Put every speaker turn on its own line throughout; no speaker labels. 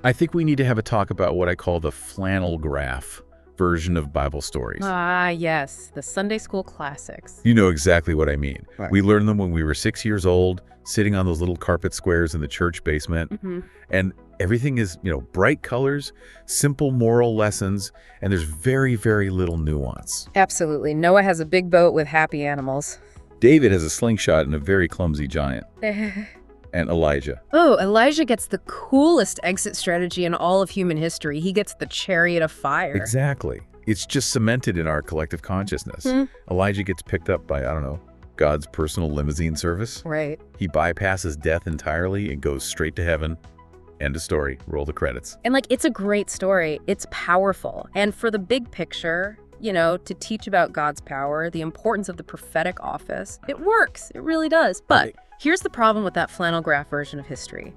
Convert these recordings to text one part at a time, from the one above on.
I think we need to have a talk about what I call the flannel graph version of Bible stories.
Ah, yes, the Sunday school classics.
You know exactly what I mean.
Right.
We learned them when we were 6 years old, sitting on those little carpet squares in the church basement.
Mm-hmm.
And everything is, bright colors, simple moral lessons, and there's very, very little nuance.
Absolutely. Noah has a big boat with happy animals.
David has a slingshot and a very clumsy giant. And Elijah.
Oh, Elijah gets the coolest exit strategy in all of human history. He gets the chariot of fire.
Exactly. It's just cemented in our collective consciousness. Elijah gets picked up by, God's personal limousine service.
Right.
He bypasses death entirely and goes straight to heaven. End of story. Roll the credits.
And it's a great story. It's powerful. And for the big picture, to teach about God's power, the importance of the prophetic office, it works. It really does. But here's the problem with that flannel graph version of history.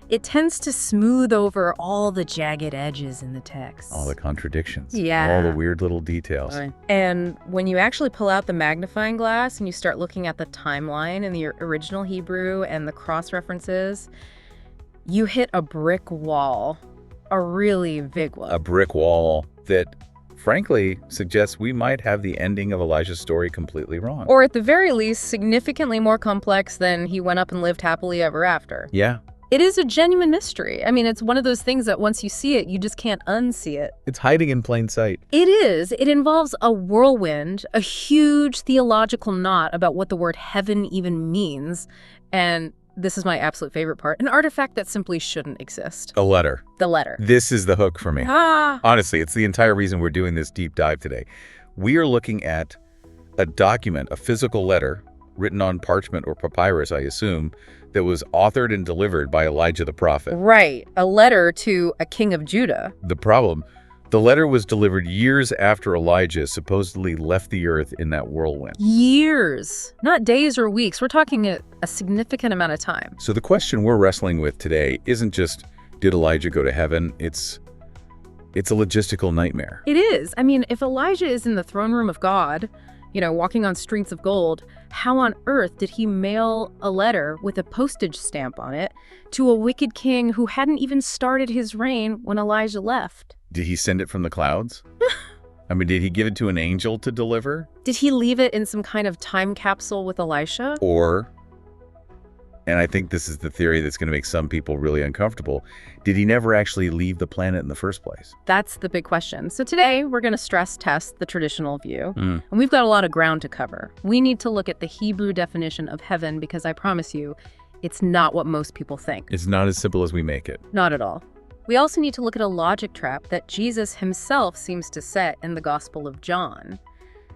It tends to smooth over all the jagged edges in the text.
All the contradictions.
Yeah.
All the weird little details.
And when you actually pull out the magnifying glass and you start looking at the timeline in the original Hebrew and the cross-references, you hit a brick wall, a really big one.
A brick wall that, frankly, suggests we might have the ending of Elijah's story completely wrong.
Or at the very least, significantly more complex than he went up and lived happily ever after.
Yeah.
It is a genuine mystery. I mean, it's one of those things that once you see it, you just can't unsee it.
It's hiding in plain sight.
It is. It involves a whirlwind, a huge theological knot about what the word heaven even means, and this is my absolute favorite part, an artifact that simply shouldn't exist.
A letter.
The letter.
This is the hook for me. Honestly, it's the entire reason we're doing this deep dive today. We are looking at a document, a physical letter, written on parchment or papyrus, I assume, that was authored and delivered by Elijah the prophet.
Right. A letter to a king of Judah.
The problem, the letter was delivered years after Elijah supposedly left the earth in that whirlwind.
Years. Not days or weeks. We're talking a significant amount of time.
So the question we're wrestling with today isn't just, did Elijah go to heaven? It's a logistical nightmare.
It is. I mean, if Elijah is in the throne room of God, walking on streets of gold, how on earth did he mail a letter with a postage stamp on it to a wicked king who hadn't even started his reign when Elijah left?
Did he send it from the clouds? I mean, did he give it to an angel to deliver?
Did he leave it in some kind of time capsule with Elisha?
Or, and I think this is the theory that's going to make some people really uncomfortable, did he never actually leave the planet in the first place?
That's the big question. So today, we're going to stress test the traditional view. And we've got a lot of ground to cover. We need to look at the Hebrew definition of heaven because I promise you, it's not what most people think.
It's not as simple as we make it.
Not at all. We also need to look at a logic trap that Jesus himself seems to set in the Gospel of John.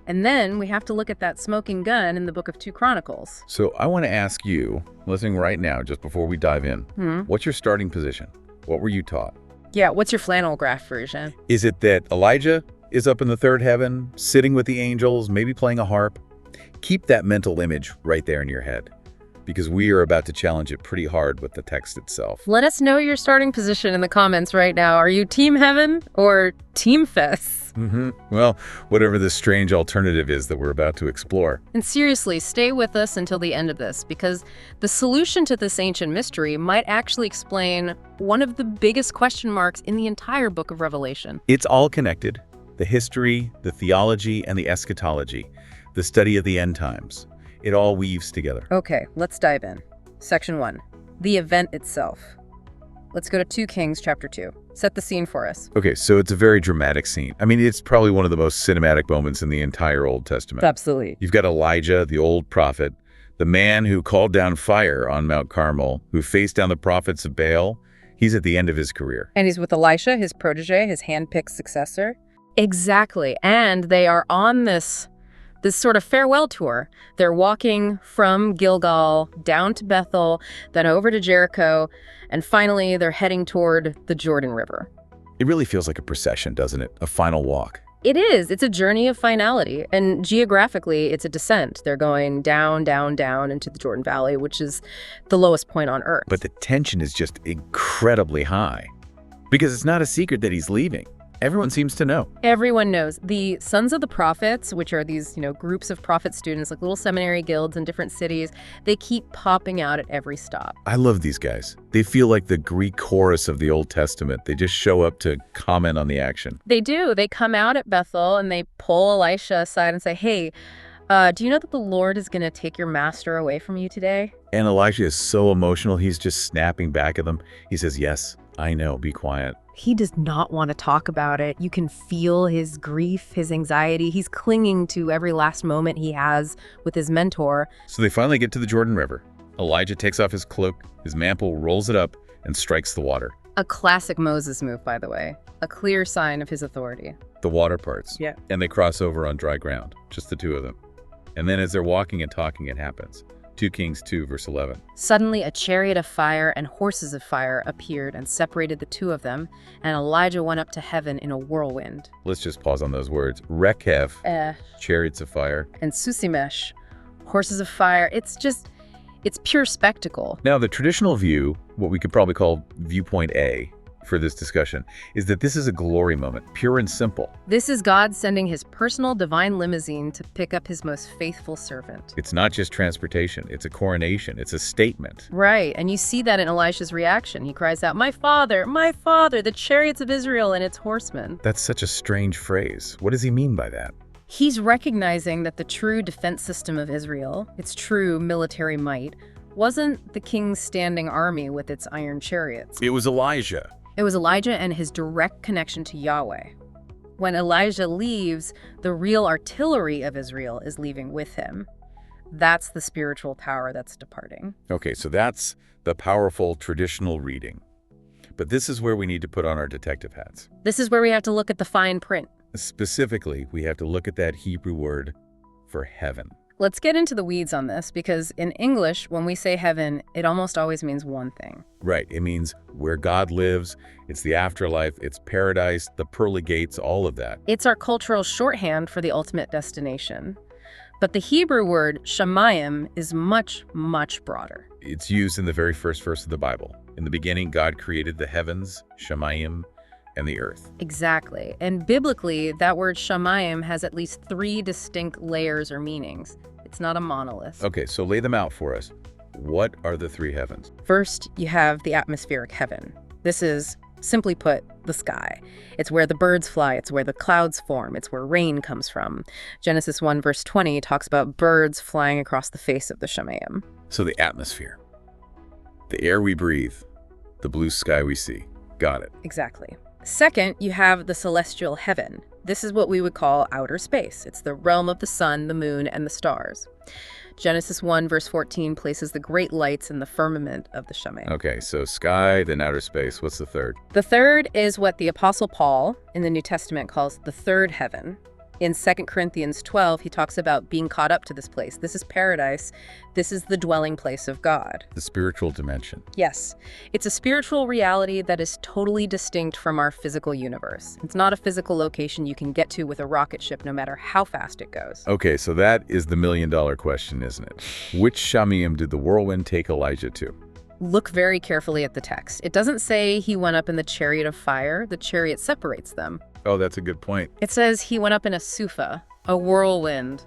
And then we have to look at that smoking gun in the book of 2 Chronicles.
So I want to ask you, listening right now, just before we dive in, what's your starting position? What were you taught?
Yeah, what's your flannel graph version?
Is it that Elijah is up in the third heaven, sitting with the angels, maybe playing a harp? Keep that mental image right there in your head, because we are about to challenge it pretty hard with the text itself.
Let us know your starting position in the comments right now. Are you Team Heaven or Team Fess?
Well, whatever the strange alternative is that we're about to explore.
And seriously, stay with us until the end of this, because the solution to this ancient mystery might actually explain one of the biggest question marks in the entire book of Revelation.
It's all connected. The history, the theology, and the eschatology, the study of the end times. It all weaves together.
Okay, let's dive in. Section 1, the event itself. Let's go to 2 Kings chapter 2. Set the scene for us.
Okay, so it's a very dramatic scene. I mean, it's probably one of the most cinematic moments in the entire Old Testament.
Absolutely.
You've got Elijah, the old prophet, the man who called down fire on Mount Carmel, who faced down the prophets of Baal. He's at the end of his career.
And he's with Elisha, his protege, his hand-picked successor. Exactly. And they are on this sort of farewell tour. They're walking from Gilgal down to Bethel, then over to Jericho, and finally they're heading toward the Jordan River.
It really feels like a procession, doesn't it? A final walk.
It is. It's a journey of finality. And geographically, it's a descent. They're going down, down, down into the Jordan Valley, which is the lowest point on Earth.
But the tension is just incredibly high. Because it's not a secret that he's leaving. Everyone seems to know.
Everyone knows. The sons of the prophets, which are these, groups of prophet students, like little seminary guilds in different cities, they keep popping out at every stop.
I love these guys. They feel like the Greek chorus of the Old Testament. They just show up to comment on the action.
They do. They come out at Bethel and they pull Elisha aside and say, hey, do you know that the Lord is going to take your master away from you today?
And Elisha is so emotional, he's just snapping back at them. He says, yes, I know, be quiet.
He does not want to talk about it. You can feel his grief, his anxiety. He's clinging to every last moment he has with his mentor.
So they finally get to the Jordan River. Elijah takes off his cloak, his mantle, rolls it up, and strikes the water.
A classic Moses move, by the way. A clear sign of his authority.
The water parts.
Yeah.
And they cross over on dry ground, just the two of them. And then as they're walking and talking, it happens. 2 Kings 2, verse 11.
Suddenly a chariot of fire and horses of fire appeared and separated the two of them, and Elijah went up to heaven in a whirlwind.
Let's just pause on those words. Rekhev, chariots of fire.
And Susimesh, horses of fire. It's pure spectacle.
Now, the traditional view, what we could probably call viewpoint A for this discussion, is that this is a glory moment, pure and simple.
This is God sending his personal divine limousine to pick up his most faithful servant.
It's not just transportation, it's a coronation, it's a statement.
Right, and you see that in Elisha's reaction. He cries out, my father, the chariots of Israel and its horsemen.
That's such a strange phrase. What does he mean by that?
He's recognizing that the true defense system of Israel, its true military might, wasn't the king's standing army with its iron chariots.
It was Elijah.
It was Elijah and his direct connection to Yahweh. When Elijah leaves, the real artillery of Israel is leaving with him. That's the spiritual power that's departing.
Okay, so that's the powerful traditional reading. But this is where we need to put on our detective hats.
This is where we have to look at the fine print.
Specifically, we have to look at that Hebrew word for heaven.
Let's get into the weeds on this, because in English, when we say heaven, it almost always means one thing.
Right. It means where God lives. It's the afterlife. It's paradise, the pearly gates, all of that.
It's our cultural shorthand for the ultimate destination. But the Hebrew word shamayim is much, much broader.
It's used in the very first verse of the Bible. In the beginning, God created the heavens, shamayim, and the earth.
Exactly. And biblically, that word shamayim has at least 3 distinct layers or meanings. It's not a monolith.
Okay, so lay them out for us. What are the 3 heavens?
First, you have the atmospheric heaven. This is, simply put, the sky. It's where the birds fly. It's where the clouds form. It's where rain comes from. Genesis 1, verse 20 talks about birds flying across the face of the shamayim.
So the atmosphere, the air we breathe, the blue sky we see. Got it.
Exactly. Second, you have the celestial heaven. This is what we would call outer space. It's the realm of the sun, the moon, and the stars. Genesis 1, verse 14 places the great lights in the firmament of the shamayim.
Okay, so sky, then outer space. What's the third?
The third is what the Apostle Paul in the New Testament calls the third heaven. In 2 Corinthians 12, he talks about being caught up to this place. This is paradise. This is the dwelling place of God.
The spiritual dimension.
Yes. It's a spiritual reality that is totally distinct from our physical universe. It's not a physical location you can get to with a rocket ship, no matter how fast it goes.
Okay, so that is the million-dollar question, isn't it? Which shamayim did the whirlwind take Elijah to?
Look very carefully at the text. It doesn't say he went up in the chariot of fire. The chariot separates them.
Oh, that's a good point.
It says he went up in a sufa, a whirlwind,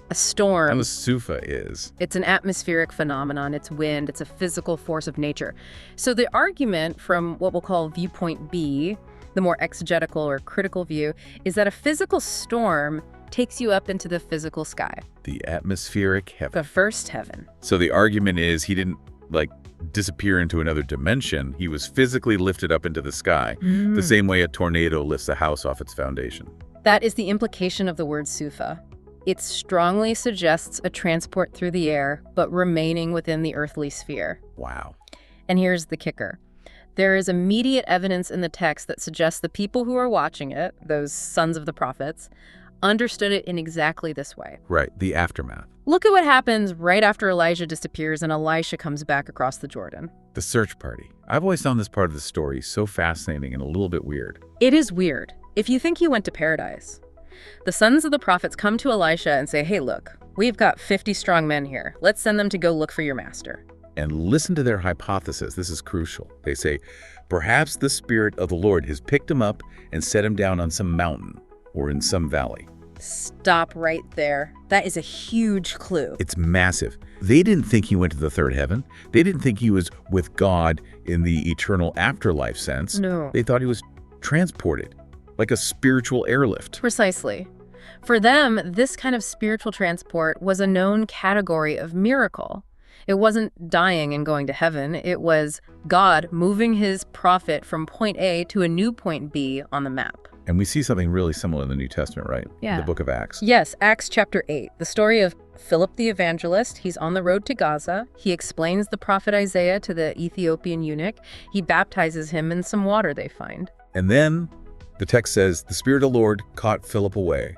a storm.
And the sufa is?
It's an atmospheric phenomenon. It's wind. It's a physical force of nature. So the argument from what we'll call viewpoint B, the more exegetical or critical view, is that a physical storm takes you up into the physical sky.
The atmospheric heaven.
The first heaven.
So the argument is he didn't, disappear into another dimension. He was physically lifted up into the sky, the same way a tornado lifts a house off its foundation.
That is the implication of the word sufa. It strongly suggests a transport through the air, but remaining within the earthly sphere.
Wow.
And here's the kicker. There is immediate evidence in the text that suggests the people who are watching it, those sons of the prophets, understood it in exactly this way.
Right, the aftermath.
Look at what happens right after Elijah disappears and Elisha comes back across the Jordan.
The search party. I've always found this part of the story so fascinating and a little bit weird.
It is weird. If you think he went to paradise. The sons of the prophets come to Elisha and say, hey, look, we've got 50 strong men here. Let's send them to go look for your master.
And listen to their hypothesis. This is crucial. They say, perhaps the Spirit of the Lord has picked him up and set him down on some mountain or in some valley.
Stop right there. That is a huge clue.
It's massive. They didn't think he went to the third heaven. They didn't think he was with God in the eternal afterlife sense.
No.
They thought he was transported, like a spiritual airlift.
Precisely. For them, this kind of spiritual transport was a known category of miracle. It wasn't dying and going to heaven. It was God moving his prophet from point A to a new point B on the map.
And we see something really similar in the New Testament, right?
Yeah.
In the book of Acts.
Yes, Acts chapter 8. The story of Philip the evangelist. He's on the road to Gaza. He explains the prophet Isaiah to the Ethiopian eunuch. He baptizes him in some water they find.
And then the text says, the Spirit of the Lord caught Philip away.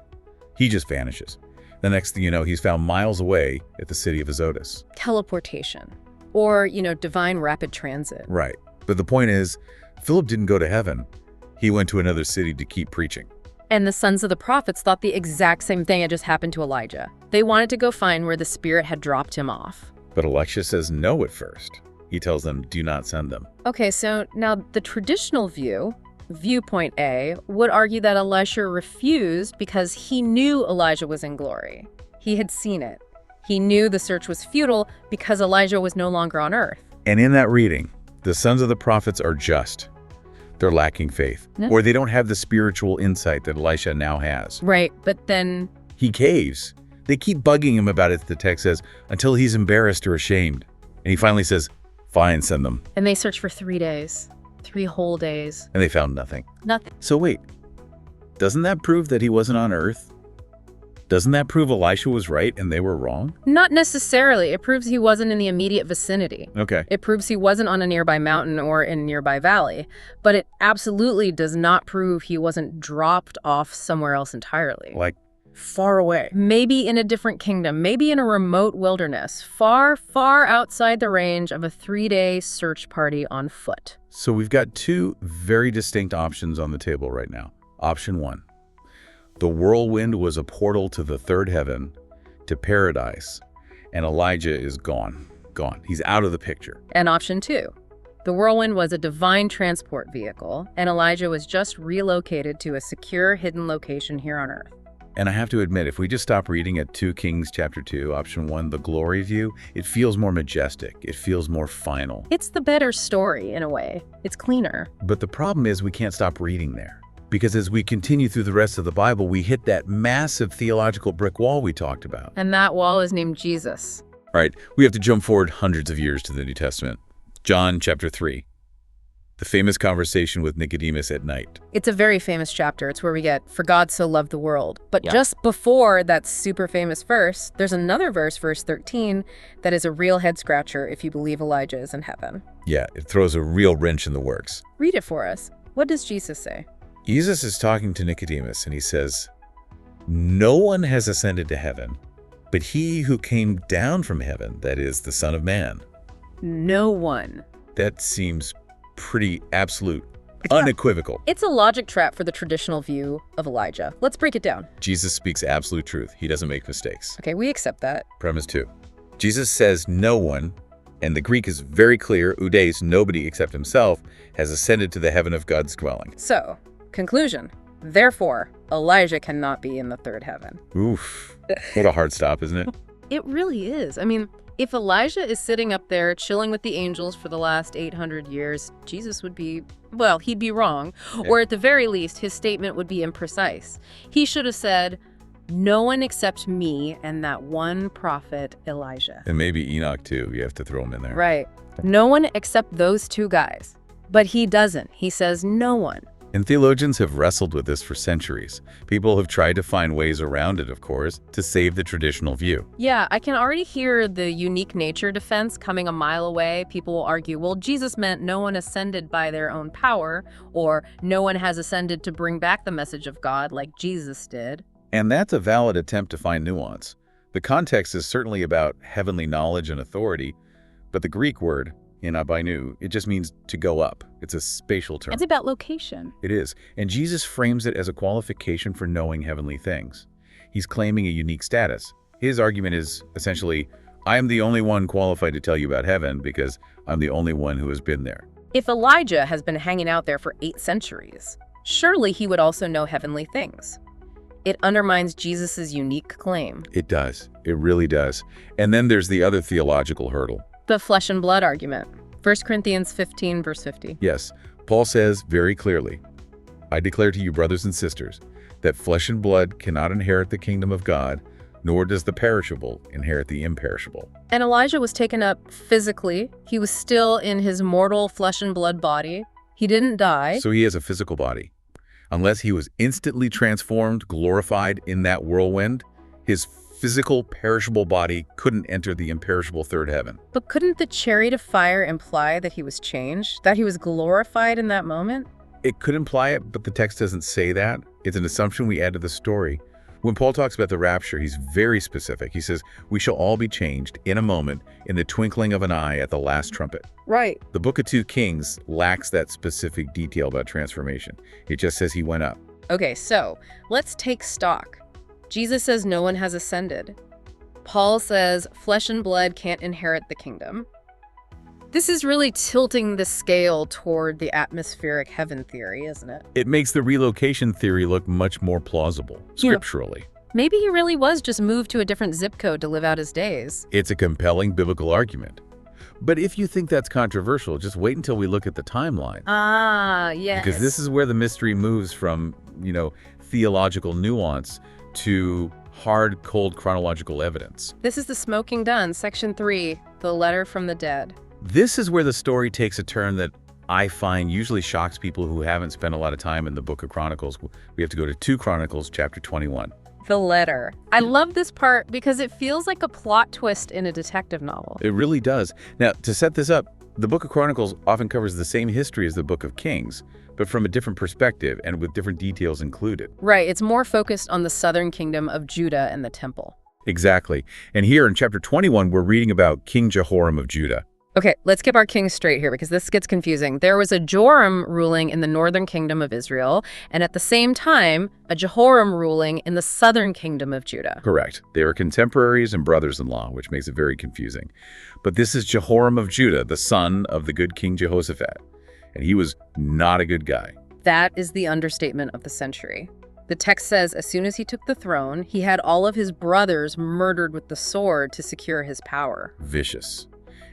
He just vanishes. The next thing you know, he's found miles away at the city of Azotus.
Teleportation. Or, divine rapid transit.
Right. But the point is, Philip didn't go to heaven. He went to another city to keep preaching.
And the sons of the prophets thought the exact same thing had just happened to Elijah. They wanted to go find where the Spirit had dropped him off.
But Elisha says no at first. He tells them, do not send them.
Okay, so now the traditional view, viewpoint A, would argue that Elisha refused because he knew Elijah was in glory. He had seen it. He knew the search was futile because Elijah was no longer on earth.
And in that reading, the sons of the prophets are just. They're lacking faith. Or they don't have the spiritual insight that Elisha now has.
Right, but then
he caves. They keep bugging him about it, the text says, until he's embarrassed or ashamed. And he finally says, fine, send them.
And they searched for 3 days. 3 whole days.
And they found nothing.
Nothing.
So wait, doesn't that prove that he wasn't on earth? Doesn't that prove Elisha was right and they were wrong?
Not necessarily. It proves he wasn't in the immediate vicinity.
Okay.
It proves he wasn't on a nearby mountain or in a nearby valley. But it absolutely does not prove he wasn't dropped off somewhere else entirely.
Like far away.
Maybe in a different kingdom. Maybe in a remote wilderness. Far, far outside the range of a 3-day search party on foot.
So we've got 2 very distinct options on the table right now. Option 1. The whirlwind was a portal to the third heaven, to paradise, and Elijah is gone. Gone. He's out of the picture.
And option 2. The whirlwind was a divine transport vehicle, and Elijah was just relocated to a secure, hidden location here on earth.
And I have to admit, if we just stop reading at 2 Kings chapter 2, option 1, the glory view, it feels more majestic. It feels more final.
It's the better story, in a way. It's cleaner.
But the problem is we can't stop reading there. Because as we continue through the rest of the Bible, we hit that massive theological brick wall we talked about.
And that wall is named Jesus.
All right, we have to jump forward hundreds of years to the New Testament. John chapter 3, the famous conversation with Nicodemus at night.
It's a very famous chapter. It's where we get, for God so loved the world. But just before that super famous verse, there's another verse, verse 13, that is a real head-scratcher if you believe Elijah is in heaven.
Yeah, it throws a real wrench in the works.
Read it for us. What does Jesus say?
Jesus is talking to Nicodemus, and he says, no one has ascended to heaven, but he who came down from heaven, that is, the Son of Man.
No one.
That seems pretty absolute, unequivocal.
It's a logic trap for the traditional view of Elijah. Let's break it down.
Jesus speaks absolute truth. He doesn't make mistakes.
Okay, we accept that.
Premise 2. Jesus says no one, and the Greek is very clear, oudes, nobody except himself, has ascended to the heaven of God's dwelling.
So, conclusion. Therefore, Elijah cannot be in the third heaven.
Oof. What a hard stop, isn't it?
It really is. I mean, if Elijah is sitting up there chilling with the angels for the last 800 years, Jesus would be, well, he'd be wrong.
Yeah.
Or at the very least, his statement would be imprecise. He should have said, no one except me and that one prophet, Elijah.
And maybe Enoch, too. You have to throw him in there.
Right. No one except those 2 guys. But he doesn't. He says no one.
And theologians have wrestled with this for centuries. People have tried to find ways around it, of course, to save the traditional view.
Yeah, I can already hear the unique nature defense coming a mile away. People will argue, well, Jesus meant no one ascended by their own power, or no one has ascended to bring back the message of God like Jesus did.
And that's a valid attempt to find nuance. The context is certainly about heavenly knowledge and authority, but the Greek word, inabainu, it just means to go up. It's a spatial term.
It's about location.
It is. And Jesus frames it as a qualification for knowing heavenly things. He's claiming a unique status. His argument is essentially, I am the only one qualified to tell you about heaven because I'm the only one who has been there.
If Elijah has been hanging out there for 8 centuries, surely he would also know heavenly things. It undermines Jesus' unique claim.
It does. It really does. And then there's the other theological hurdle.
The flesh and blood argument. 1 Corinthians 15, verse 50.
Yes, Paul says very clearly, I declare to you, brothers and sisters, that flesh and blood cannot inherit the kingdom of God, nor does the perishable inherit the imperishable.
And Elijah was taken up physically. He was still in his mortal flesh and blood body. He didn't die.
So he has a physical body. Unless he was instantly transformed, glorified in that whirlwind, his physical, perishable body couldn't enter the imperishable third heaven.
But couldn't the chariot of fire imply that he was changed? That he was glorified in that moment?
It could imply it, but the text doesn't say that. It's an assumption we add to the story. When Paul talks about the rapture, he's very specific. He says, we shall all be changed in a moment, in the twinkling of an eye at the last trumpet.
Right.
The book of 2 Kings lacks that specific detail about transformation. It just says he went up.
Okay, so let's take stock. Jesus says no one has ascended. Paul says flesh and blood can't inherit the kingdom. This is really tilting the scale toward the atmospheric heaven theory, isn't it?
It makes the relocation theory look much more plausible, scripturally.
Maybe he really was just moved to a different zip code to live out his days.
It's a compelling biblical argument. But if you think that's controversial, just wait until we look at the timeline.
Ah, yes.
Because this is where the mystery moves from, theological nuance to hard, cold chronological evidence.
This is the smoking gun, section 3, the letter from the dead.
This is where the story takes a turn that I find usually shocks people who haven't spent a lot of time in the book of Chronicles. We have to go to 2 Chronicles, chapter 21.
The letter. I love this part because it feels like a plot twist in a detective novel.
It really does. Now, to set this up, the book of Chronicles often covers the same history as the book of Kings, but from a different perspective and with different details included.
Right, it's more focused on the southern kingdom of Judah and the temple.
Exactly. And here in chapter 21, we're reading about King Jehoram of Judah.
Okay, let's keep our kings straight here because this gets confusing. There was a Joram ruling in the northern kingdom of Israel, and at the same time, a Jehoram ruling in the southern kingdom of Judah.
Correct. They were contemporaries and brothers-in-law, which makes it very confusing. But this is Jehoram of Judah, the son of the good King Jehoshaphat. And he was not a good guy.
That is the understatement of the century. The text says as soon as he took the throne, he had all of his brothers murdered with the sword to secure his power.
Vicious.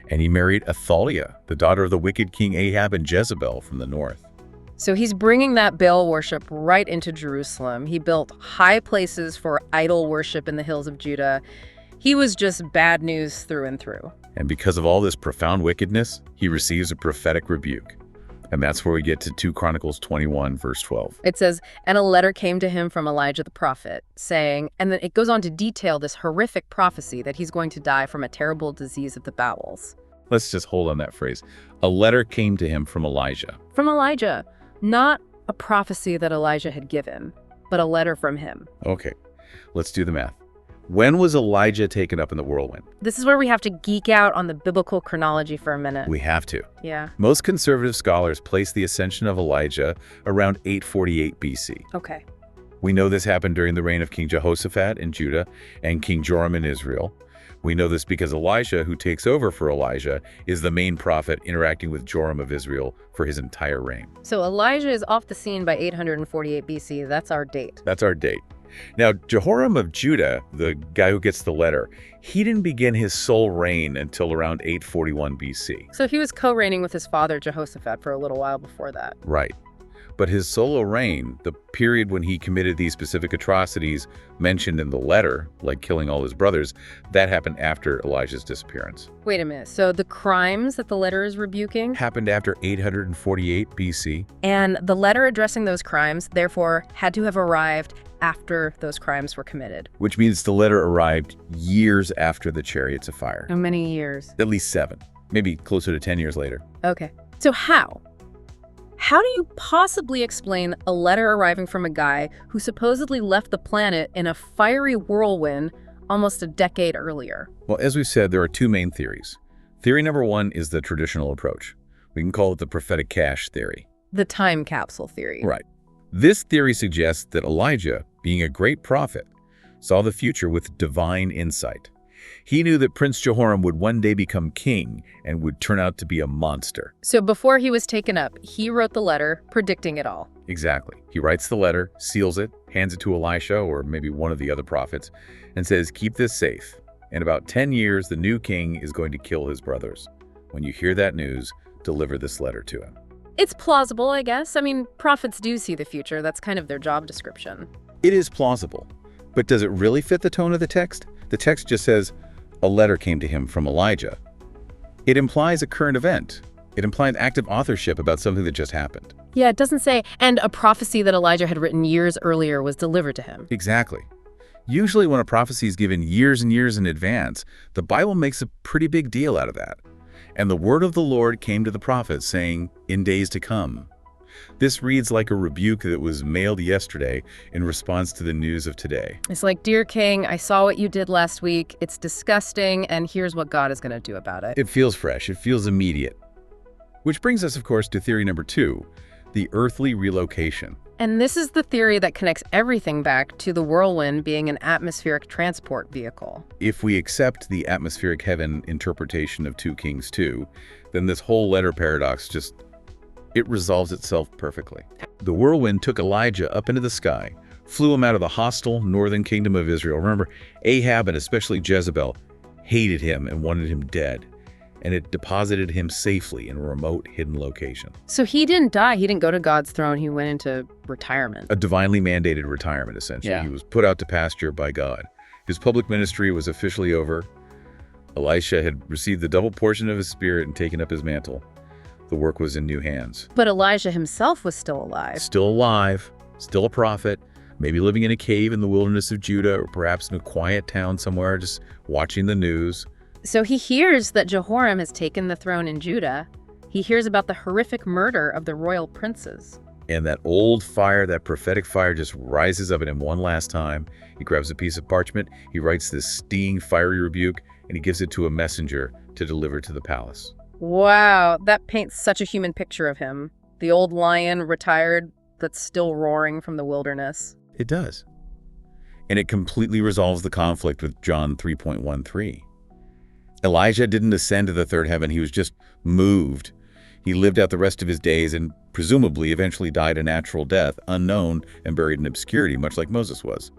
And he married Athaliah, the daughter of the wicked King Ahab and Jezebel from the north.
So he's bringing that Baal worship right into Jerusalem. He built high places for idol worship in the hills of Judah. He was just bad news through and through.
And because of all this profound wickedness, he receives a prophetic rebuke. And that's where we get to 2 Chronicles 21, verse 12.
It says, and a letter came to him from Elijah the prophet, saying, and then it goes on to detail this horrific prophecy that he's going to die from a terrible disease of the bowels.
Let's just hold on that phrase. A letter came to him from Elijah.
From Elijah, not a prophecy that Elijah had given, but a letter from him.
Okay, let's do the math. When was Elijah taken up in the whirlwind?
This is where we have to geek out on the biblical chronology for a minute.
We have to.
Yeah.
Most conservative scholars place the ascension of Elijah around 848 BC.
Okay.
We know this happened during the reign of King Jehoshaphat in Judah and King Joram in Israel. We know this because Elisha, who takes over for Elijah, is the main prophet interacting with Joram of Israel for his entire reign.
So Elijah is off the scene by 848 BC. That's our date.
That's our date. Now, Jehoram of Judah, the guy who gets the letter, he didn't begin his sole reign until around 841 BC.
So he was co-reigning with his father Jehoshaphat for a little while before that.
Right. But his solo reign, the period when he committed these specific atrocities mentioned in the letter, like killing all his brothers, that happened after Elijah's disappearance.
Wait a minute. So the crimes that the letter is rebuking
Happened after 848 BC.
And the letter addressing those crimes, therefore, had to have arrived after those crimes were committed.
Which means the letter arrived years after the chariots of fire.
How many years?
At least 7, maybe closer to 10 years later.
Okay. So how? How do you possibly explain a letter arriving from a guy who supposedly left the planet in a fiery whirlwind almost a decade earlier?
Well, as we've said, there are 2 main theories. Theory number 1 is the traditional approach. We can call it the prophetic cache theory.
The time capsule theory.
Right. This theory suggests that Elijah, being a great prophet, saw the future with divine insight. He knew that Prince Jehoram would one day become king and would turn out to be a monster.
So before he was taken up, he wrote the letter predicting it all.
Exactly. He writes the letter, seals it, hands it to Elisha or maybe one of the other prophets, and says, keep this safe. In about 10 years, the new king is going to kill his brothers. When you hear that news, deliver this letter to him.
It's plausible, I guess. I mean, prophets do see the future. That's kind of their job description.
It is plausible. But does it really fit the tone of the text? The text just says, a letter came to him from Elijah. It implies a current event. It implies active authorship about something that just happened.
Yeah, it doesn't say, and a prophecy that Elijah had written years earlier was delivered to him.
Exactly. Usually when a prophecy is given years and years in advance, the Bible makes a pretty big deal out of that. And the word of the Lord came to the prophet, saying, in days to come. This reads like a rebuke that was mailed yesterday in response to the news of today.
It's like, dear king, I saw what you did last week. It's disgusting, and here's what God is going to do about it.
It feels fresh. It feels immediate. Which brings us, of course, to theory number 2, the earthly relocation.
And this is the theory that connects everything back to the whirlwind being an atmospheric transport vehicle.
If we accept the atmospheric heaven interpretation of 2 Kings 2, then this whole letter paradox it resolves itself perfectly. The whirlwind took Elijah up into the sky, flew him out of the hostile northern kingdom of Israel. Remember, Ahab and especially Jezebel hated him and wanted him dead, and it deposited him safely in a remote, hidden location.
So he didn't die. He didn't go to God's throne. He went into retirement.
A divinely mandated retirement, essentially.
Yeah.
He was put out to pasture by God. His public ministry was officially over. Elisha had received the double portion of his spirit and taken up his mantle. The work was in new hands.
But Elijah himself was still alive.
Still alive, still a prophet, maybe living in a cave in the wilderness of Judah, or perhaps in a quiet town somewhere, just watching the news.
So he hears that Jehoram has taken the throne in Judah. He hears about the horrific murder of the royal princes.
And that old fire, that prophetic fire, just rises up in him one last time. He grabs a piece of parchment, he writes this stinging, fiery rebuke, and he gives it to a messenger to deliver to the palace.
Wow, that paints such a human picture of him. The old lion, retired, that's still roaring from the wilderness.
It does. And it completely resolves the conflict with John 3.13. Elijah didn't ascend to the third heaven, he was just moved. He lived out the rest of his days and presumably eventually died a natural death, unknown and buried in obscurity, much like Moses was.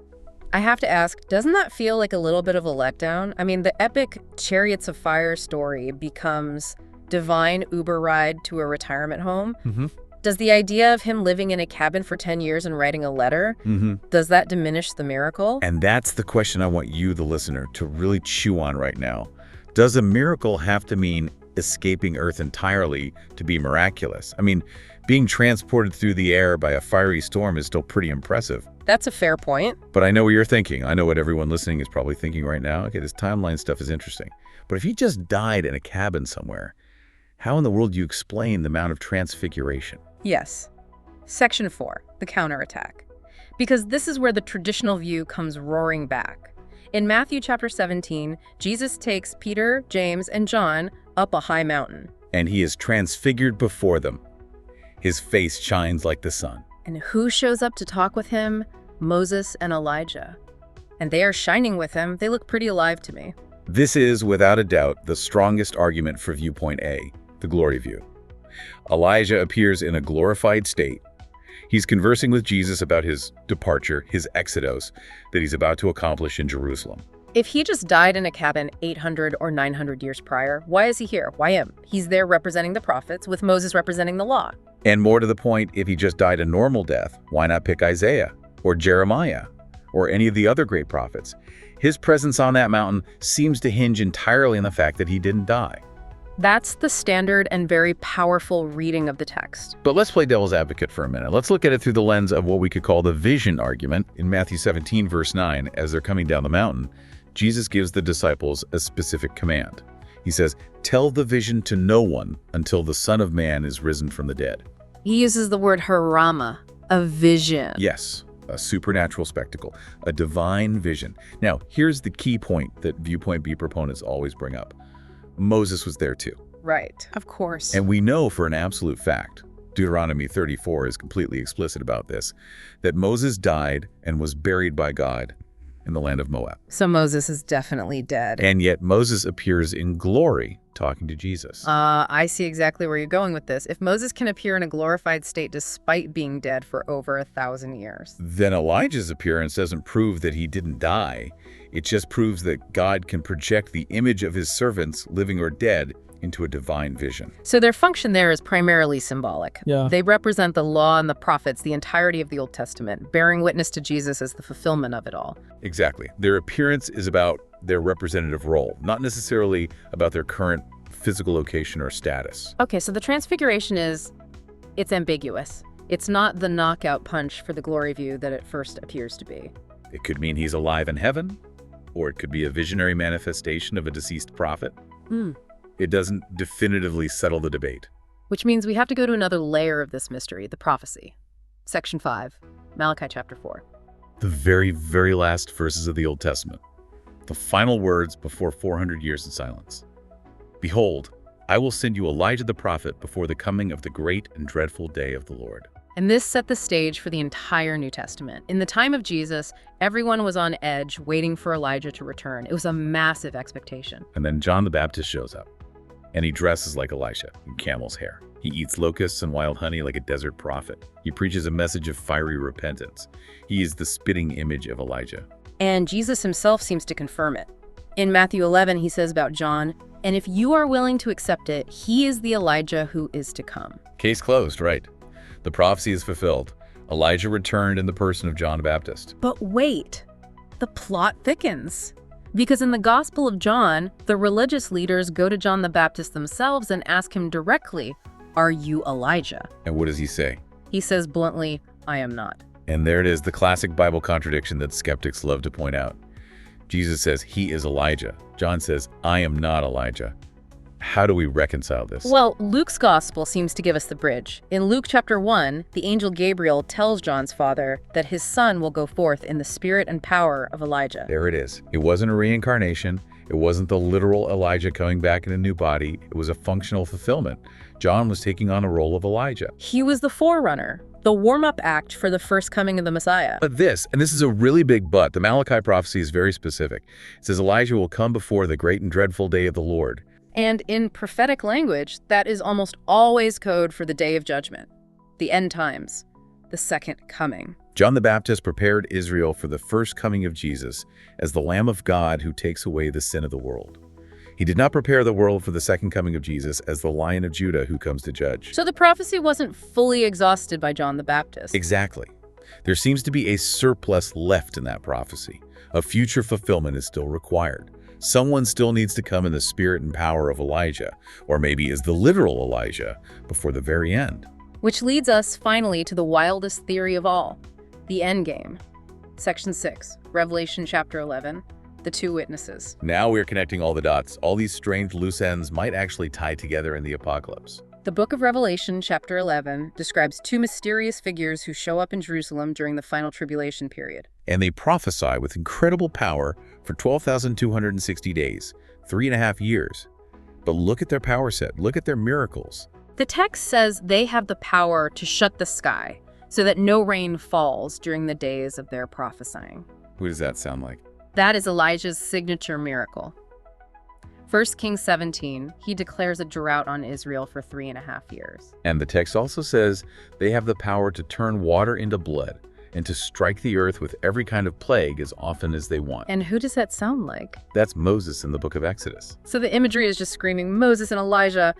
I have to ask, doesn't that feel like a little bit of a letdown? I mean, the epic Chariots of Fire story becomes divine Uber ride to a retirement home. Does the idea of him living in a cabin for 10 years and writing a letter, does that diminish the miracle?
And that's the question I want you, the listener, to really chew on right now. Does a miracle have to mean escaping Earth entirely to be miraculous? I mean, being transported through the air by a fiery storm is still pretty impressive.
That's a fair point.
But I know what you're thinking. I know what everyone listening is probably thinking right now. Okay, this timeline stuff is interesting. But if he just died in a cabin somewhere, how in the world do you explain the Mount of Transfiguration?
Yes. Section 4, the counterattack. Because this is where the traditional view comes roaring back. In Matthew chapter 17, Jesus takes Peter, James, and John up a high mountain.
And he is transfigured before them. His face shines like the sun.
And who shows up to talk with him? Moses and Elijah. And they are shining with him. They look pretty alive to me.
This is, without a doubt, the strongest argument for viewpoint A, the glory view. Elijah appears in a glorified state. He's conversing with Jesus about his departure, his exodus, that he's about to accomplish in Jerusalem.
If he just died in a cabin 800 or 900 years prior, why is he here? Why him? He's there representing the prophets, with Moses representing the law.
And more to the point, if he just died a normal death, why not pick Isaiah or Jeremiah or any of the other great prophets? His presence on that mountain seems to hinge entirely on the fact that he didn't die.
That's the standard and very powerful reading of the text.
But let's play devil's advocate for a minute. Let's look at it through the lens of what we could call the vision argument. In Matthew 17, verse 9, as they're coming down the mountain, Jesus gives the disciples a specific command. He says, "Tell the vision to no one until the Son of Man is risen from the dead."
He uses the word harama, a vision.
Yes, a supernatural spectacle, a divine vision. Now, here's the key point that viewpoint B proponents always bring up. Moses was there too.
Right, of course.
And we know for an absolute fact, Deuteronomy 34 is completely explicit about this, that Moses died and was buried by God, in the land of Moab.
So Moses is definitely dead.
And yet Moses appears in glory talking to Jesus.
I see exactly where you're going with this. If Moses can appear in a glorified state despite being dead for over 1,000 years.
Then Elijah's appearance doesn't prove that he didn't die. It just proves that God can project the image of his servants, living or dead, into a divine vision.
So their function there is primarily symbolic.
Yeah.
They represent the law and the prophets, the entirety of the Old Testament, bearing witness to Jesus as the fulfillment of it all.
Exactly. Their appearance is about their representative role, not necessarily about their current physical location or status.
Okay, so the Transfiguration it's ambiguous. It's not the knockout punch for the glory view that it first appears to be.
It could mean he's alive in heaven, or it could be a visionary manifestation of a deceased prophet. It doesn't definitively settle the debate.
Which means we have to go to another layer of this mystery, the prophecy. Section 5, Malachi chapter 4.
The very, very last verses of the Old Testament. The final words before 400 years of silence. Behold, I will send you Elijah the prophet before the coming of the great and dreadful day of the Lord.
And this set the stage for the entire New Testament. In the time of Jesus, everyone was on edge, waiting for Elijah to return. It was a massive expectation.
And then John the Baptist shows up, and he dresses like Elisha in camel's hair. He eats locusts and wild honey like a desert prophet. He preaches a message of fiery repentance. He is the spitting image of Elijah.
And Jesus himself seems to confirm it. In Matthew 11, he says about John, "And if you are willing to accept it, he is the Elijah who is to come."
Case closed, right? The prophecy is fulfilled. Elijah returned in the person of John the Baptist.
But wait, the plot thickens. Because in the Gospel of John, the religious leaders go to John the Baptist themselves and ask him directly, "Are you Elijah?"
And what does he say?
He says bluntly, "I am not."
And there it is, the classic Bible contradiction that skeptics love to point out. Jesus says he is Elijah. John says, I am not Elijah. How do we reconcile this?
Well, Luke's gospel seems to give us the bridge. In Luke chapter 1, the angel Gabriel tells John's father that his son will go forth in the spirit and power of Elijah.
There it is. It wasn't a reincarnation. It wasn't the literal Elijah coming back in a new body. It was a functional fulfillment. John was taking on a role of Elijah.
He was the forerunner, the warm-up act for the first coming of the Messiah.
But this is a really big but, the Malachi prophecy is very specific. It says Elijah will come before the great and dreadful day of the Lord.
And in prophetic language, that is almost always code for the day of judgment, the end times, the second coming.
John the Baptist prepared Israel for the first coming of Jesus as the Lamb of God who takes away the sin of the world. He did not prepare the world for the second coming of Jesus as the Lion of Judah who comes to judge.
So the prophecy wasn't fully exhausted by John the Baptist.
Exactly. There seems to be a surplus left in that prophecy. A future fulfillment is still required. Someone still needs to come in the spirit and power of Elijah, or maybe as the literal Elijah, before the very end.
Which leads us finally to the wildest theory of all, the endgame. Section 6, Revelation chapter 11, the two witnesses.
Now we're connecting all the dots. All these strange loose ends might actually tie together in the apocalypse.
The book of Revelation chapter 11 describes two mysterious figures who show up in Jerusalem during the final tribulation period.
And they prophesy with incredible power for 12,260 days, 3.5 years. But look at their power set. Look at their miracles.
The text says they have the power to shut the sky so that no rain falls during the days of their prophesying.
Who does that sound like?
That is Elijah's signature miracle. 1 Kings 17, he declares a drought on Israel for 3.5 years.
And the text also says they have the power to turn water into blood and to strike the earth with every kind of plague as often as they want.
And who does that sound like?
That's Moses in the book of Exodus.
So the imagery is just screaming Moses and Elijah.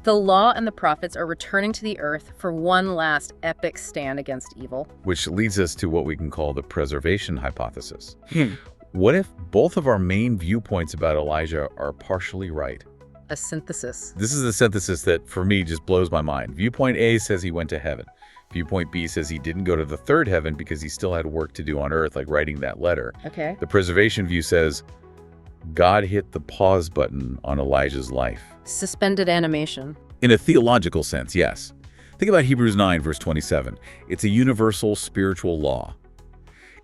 The law and the prophets are returning to the earth for one last epic stand against evil.
Which leads us to what we can call the preservation hypothesis. What if both of our main viewpoints about Elijah are partially right?
A synthesis.
This is the synthesis that, for me, just blows my mind. Viewpoint A says he went to heaven. Viewpoint B says he didn't go to the third heaven because he still had work to do on earth, like writing that letter.
Okay.
The preservation view says God hit the pause button on Elijah's life.
Suspended animation.
In a theological sense, yes. Think about Hebrews 9, verse 27. It's a universal spiritual law.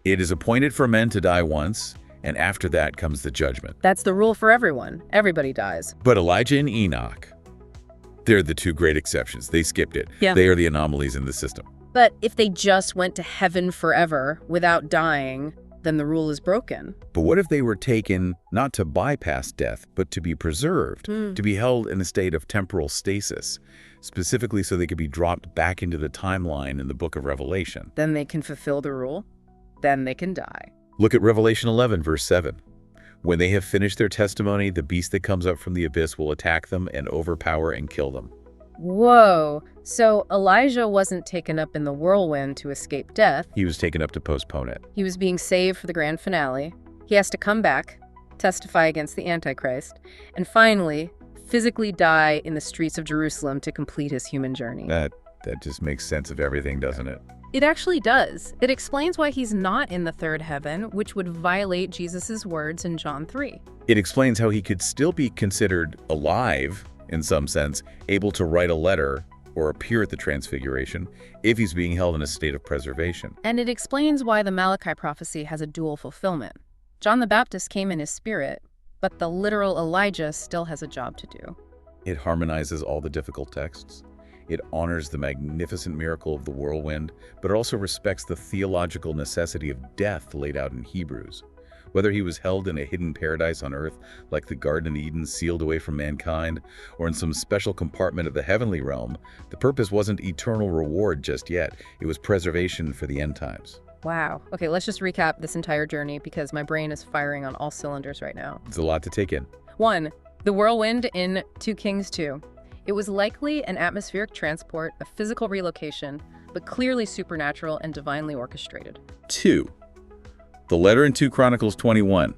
It is appointed for men to die once, and after that comes the judgment.
That's the rule for everyone. Everybody dies.
But Elijah and Enoch, they're the two great exceptions. They skipped it.
Yeah.
They are the anomalies in the system.
But if they just went to heaven forever without dying, then the rule is broken.
But what if they were taken not to bypass death, but to be preserved, to be held in a state of temporal stasis, specifically so they could be dropped back into the timeline in the book of Revelation?
Then they can fulfill the rule. Then they can die.
Look at Revelation 11, verse 7. When they have finished their testimony, the beast that comes up from the abyss will attack them and overpower and kill them.
Whoa. So Elijah wasn't taken up in the whirlwind to escape death.
He was taken up to postpone it.
He was being saved for the grand finale. He has to come back, testify against the Antichrist, and finally, physically die in the streets of Jerusalem to complete his human journey.
That just makes sense of everything, doesn't it?
It actually does. It explains why he's not in the third heaven, which would violate Jesus' words in John 3.
It explains how he could still be considered alive, in some sense, able to write a letter or appear at the Transfiguration if he's being held in a state of preservation.
And it explains why the Malachi prophecy has a dual fulfillment. John the Baptist came in his spirit, but the literal Elijah still has a job to do.
It harmonizes all the difficult texts. It honors the magnificent miracle of the whirlwind, but it also respects the theological necessity of death laid out in Hebrews. Whether he was held in a hidden paradise on earth, like the Garden of Eden sealed away from mankind, or in some special compartment of the heavenly realm, the purpose wasn't eternal reward just yet. It was preservation for the end times.
Wow. Okay, let's just recap this entire journey because my brain is firing on all cylinders right now.
It's a lot to take in.
1. The whirlwind in 2 Kings 2. It was likely an atmospheric transport, a physical relocation, but clearly supernatural and divinely orchestrated.
2. The letter in 2 Chronicles 21.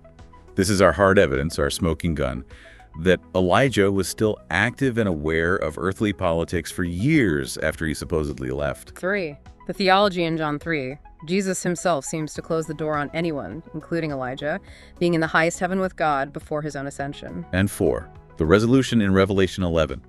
This is our hard evidence, our smoking gun, that Elijah was still active and aware of earthly politics for years after he supposedly left.
3. The theology in John 3. Jesus himself seems to close the door on anyone, including Elijah, being in the highest heaven with God before his own ascension.
And 4. The resolution in Revelation 11.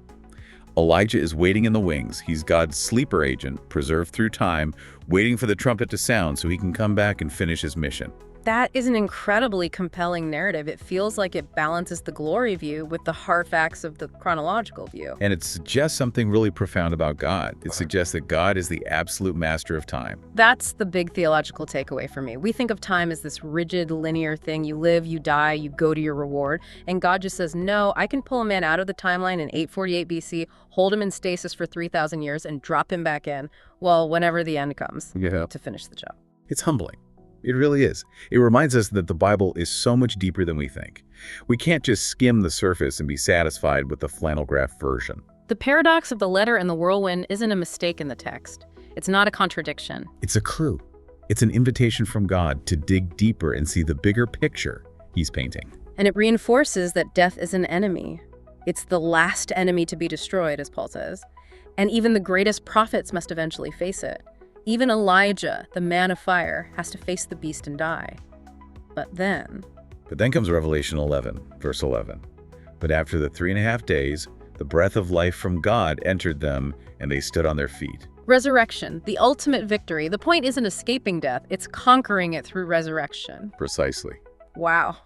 Elijah is waiting in the wings. He's God's sleeper agent, preserved through time, waiting for the trumpet to sound so he can come back and finish his mission.
That is an incredibly compelling narrative. It feels like it balances the glory view with the hard facts of the chronological view.
And it suggests something really profound about God. It suggests that God is the absolute master of time.
That's the big theological takeaway for me. We think of time as this rigid, linear thing. You live, you die, you go to your reward. And God just says, no, I can pull a man out of the timeline in 848 BC, hold him in stasis for 3,000 years, and drop him back in, well, whenever the end comes to finish the job.
It's humbling. It really is. It reminds us that the Bible is so much deeper than we think. We can't just skim the surface and be satisfied with the flannel graph version.
The paradox of the letter and the whirlwind isn't a mistake in the text. It's not a contradiction.
It's a clue. It's an invitation from God to dig deeper and see the bigger picture he's painting.
And it reinforces that death is an enemy. It's the last enemy to be destroyed, as Paul says. And even the greatest prophets must eventually face it. Even Elijah, the man of fire, has to face the beast and die. But then
comes Revelation 11, verse 11. But after the 3.5 days, the breath of life from God entered them, and they stood on their feet.
Resurrection, the ultimate victory. The point isn't escaping death, it's conquering it through resurrection.
Precisely.
Wow.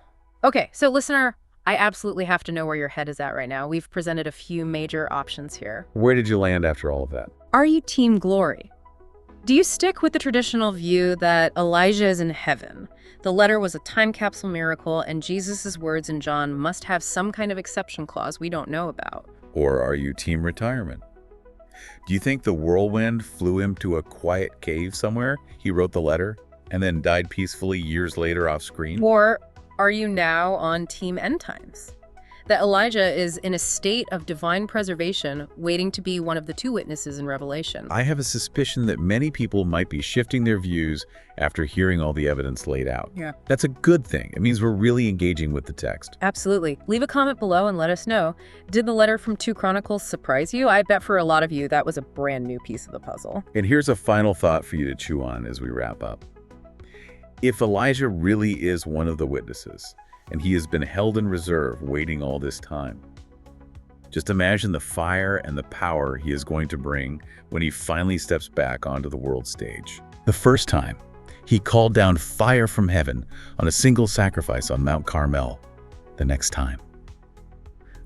Okay, so listener, I absolutely have to know where your head is at right now. We've presented a few major options here.
Where did you land after all of that?
Are you team glory? Do you stick with the traditional view that Elijah is in heaven? The letter was a time capsule miracle, and Jesus' words in John must have some kind of exception clause we don't know about.
Or are you team retirement? Do you think the whirlwind flew him to a quiet cave somewhere? He wrote the letter and then died peacefully years later off screen?
Or are you now on team end times? That Elijah is in a state of divine preservation, waiting to be one of the 2 witnesses in Revelation.
I have a suspicion that many people might be shifting their views after hearing all the evidence laid out.
Yeah.
That's a good thing. It means we're really engaging with the text.
Absolutely. Leave a comment below and let us know. Did the letter from 2 Chronicles surprise you? I bet for a lot of you that was a brand new piece of the puzzle.
And here's a final thought for you to chew on as we wrap up. If Elijah really is one of the witnesses, and he has been held in reserve waiting all this time, just imagine the fire and the power he is going to bring when he finally steps back onto the world stage. The first time, he called down fire from heaven on a single sacrifice on Mount Carmel. The next time,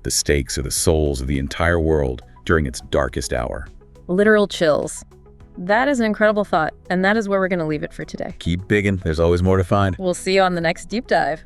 the stakes are the souls of the entire world during its darkest hour.
Literal chills. That is an incredible thought, and that is where we're going to leave it for today.
Keep digging. There's always more to find.
We'll see you on the next deep dive.